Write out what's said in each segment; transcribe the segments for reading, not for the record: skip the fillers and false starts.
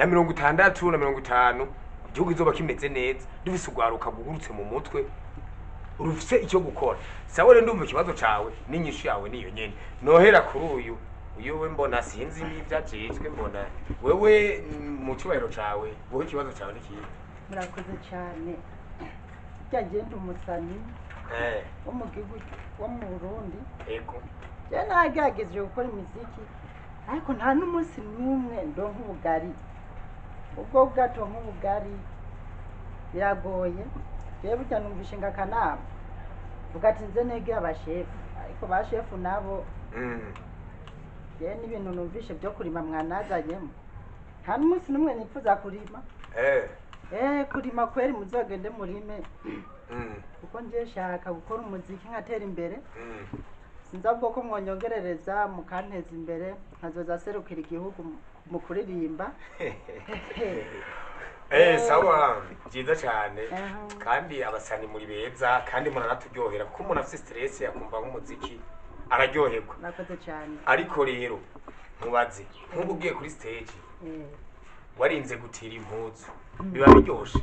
na 60 na 50 igihugu izoba kimeze neza dufise ugwaruka gugurutse mu mutwe urufise icyo gukora sawa rero ndumva ikibazo cawe n'inyishu yawe niyo nyene nohera kuri uyu we mbona sinzi n'ivyajejwe mbona wewe mu cyubahiro cawe wowe ikibazo cawe nikiye murakoze cyane cyagenda umusani wo mu gihugu wo mu Burundi yego je nagerageje gukora imiziki ariko nta n'umunsi n'umwe ndonka ubugari ubwo bwato nk'ubugari biragoye je burya numvishe ngakanama ugatinze negera abashefu ariko bashefu nabo je n'ibintu numvishe byo kurima mwanazanyemo nta n'umunsi n'umwe nifuza kurima kurima kweri muzogende murime kuko nje shaka gukora umuziki nkatera imbere sinza bwo ko mwonyongerereza mukanteza imbere nkazoza serukira igihugu mu kuririmba sawa byiza cyane kandi abasani muri beza kandi muranatujyohera kuko umuntu afite stress yakumva nk'umuziki araryoherwa nakoze cyane ariko rero ntubaze nk'ubu ugiye kuri stage warinze gutira impuzu biba biryoshe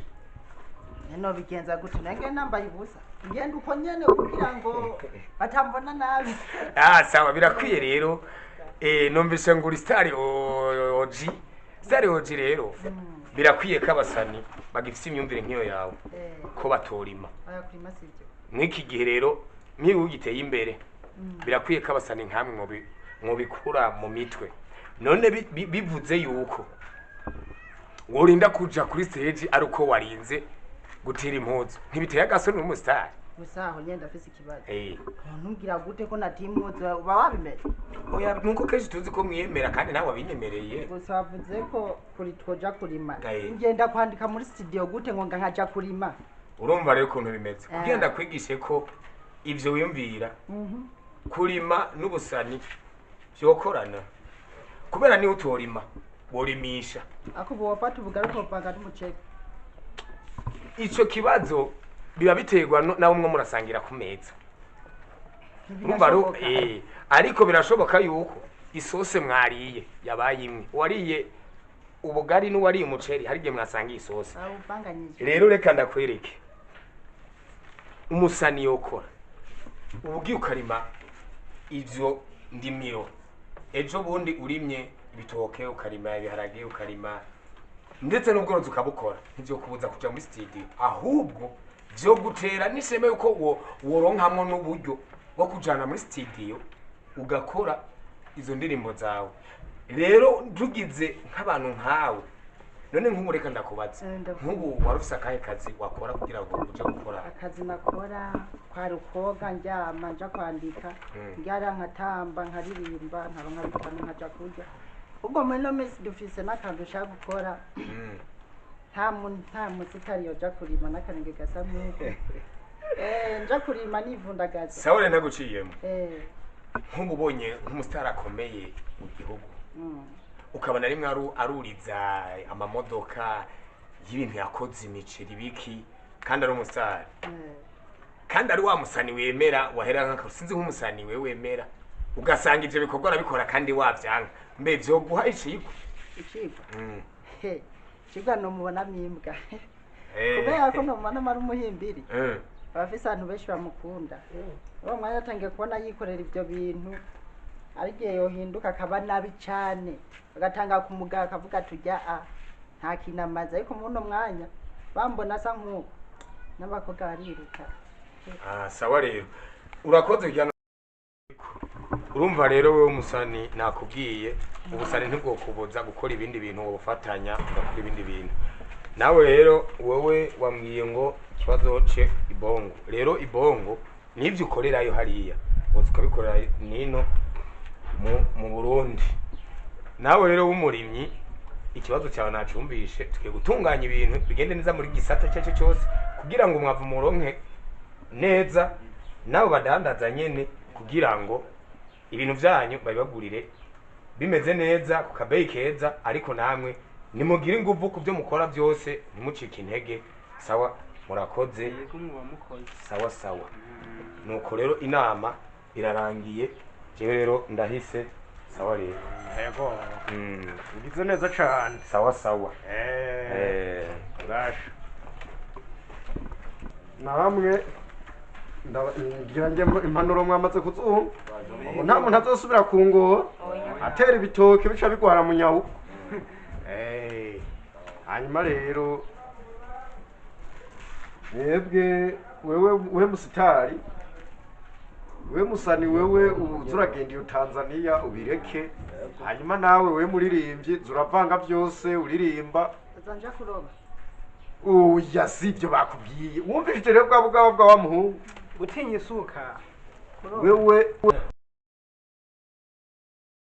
no bigenza gute nange nambaye ubusa ngenda uko nyene kugira ngo batambona nabi sawa birakwiye rero numvise ngo uri star OG rero birakwiye ko abasani bagifite imyumvire nk'iyo yawe ko batorima ayakurima sivyo mwiki gihe rero niba ugiteye imbere birakwiye ko abasani nkamwe mwobikura mu mitwe none bivuze yuko worinda kuja kuri stage ari uko warinze gutira impuzu ntibiteye agasoni n'umustar gusa aho nyenda afise ikibazo ntumbwira gute ko nati impuzu uba wabimeze oya nuko kenshi tuzi ko mwiyemera kandi nawe wabinyemereye gusa wavuze ko kuri twoja kurima ngenda kwandika muri studio gute ngo nkaja kurima urumva rero ukuntu bimeze kugenda kwigishe ko ivyo wiyumvira kurima n'ubusani vyokorana kubera ni utorima borimisha ako bwofata ubugaruko bwanga n'umuceke ico kibazo biba biterwa nawe umwe murasangira ku meza ariko birashoboka yuko isose mwariye yabaye imwe wariye ubugari n'uwariye umuceri hari igihe mwasangiye isose rero reka ndakwereke umusani yokora ubugiye ukarima ivyo ndimiro ejo bundi urimye ibitoke ukarima ibiharage ukarima ndetse n'ubworozi ukabukora ntibyo kubuza kuja muri studio ahubwo byo gutera n'isheme yuko woronkamwo n'uburyo bwo kujana muri studio ugakora izo ndirimbo zawe rero tugize nk'abantu nkawe none nk'umureka ndakubaza nk'ubu warufise akahe kazi wakora kugira ngo uje gukora akazi nakora kwari ukoga njyama nja kwandika ngyara nkatamba nkaririmba nkaronka bitanu nkaja kurya ubwo muri no minsi dufise n'akantu ushaka gukora nta musitari yoja kurima n'akarenge gasa nk'uko nja kurima nivundagaza sawa rero ntaguciyemo nk'ubu ubonye nk'umusitari akomeye mu gihugu ukabona rimwe aruriza amamodoka y'ibintu yakoze imiceri biki kandi ari umusitari kandi ari wa musani wemera wahera nk'akazi sinzi nk'umusani wemera ugasanga ivyo bikorwa arabikora kandi wavyanka mbe vyoguha icigwa icigwa nomubonamo imbwa kubera ko nomubonamo ari umuhimbiri abafise abantu benshi bamukunda uwo mwanya atangiye kubona yikorera ivyo bintu ari igihe yohinduka akaba nabi cane agatanga kumugara akavuga tujya nta kintu amaze ariko muno mwanya bambona asa nk'uko n'abakobwa bariruka sawa rero urakoze kujyana urumva rero wewe umusani nakubwiye ubusani ntibwokubuza gukora ibindi bintu wofatanya ugakora ibindi bintu nawe rero wowe wambwiye ngo ikibazo ce ibongo rero ibongo nivyo ukorerayo hariya uzi ukabikorera nino mu Burundi nawe rero w'umurimyi ikibazo cyawe nacumbishe tugiye gutunganya ibintu bigende neza muri gisata cyacu cyose kugira ngo mwavu muronke neza nabo badandaza nyene kugira ngo ibintu byanyu babibagurire bimeze neza ku kabeyi keza ariko namwe nimugire inguvu ku byo mukora byose ntimucike intege sawa murakoze sawa sawa nuko rero inama irarangiye jewe rero ndahise sawa rero yego ugize neza cane sawa sawa basha namwe ngira nge impanuro mwamaze kuzumva ubu nta muntu azosubira kungoha atera ibitoke bica bigwara mu nyabuko hanyuma rero mwebwe wewe musitari we musani wewe uzuragenda iyo Tanzania ubireke hanyuma nawe we muririmbyi zuravanga byose uririmba azanja kuroba oya sivyo bakubwiye wumvise rero bwa wa muhungu gutinya isuka wewe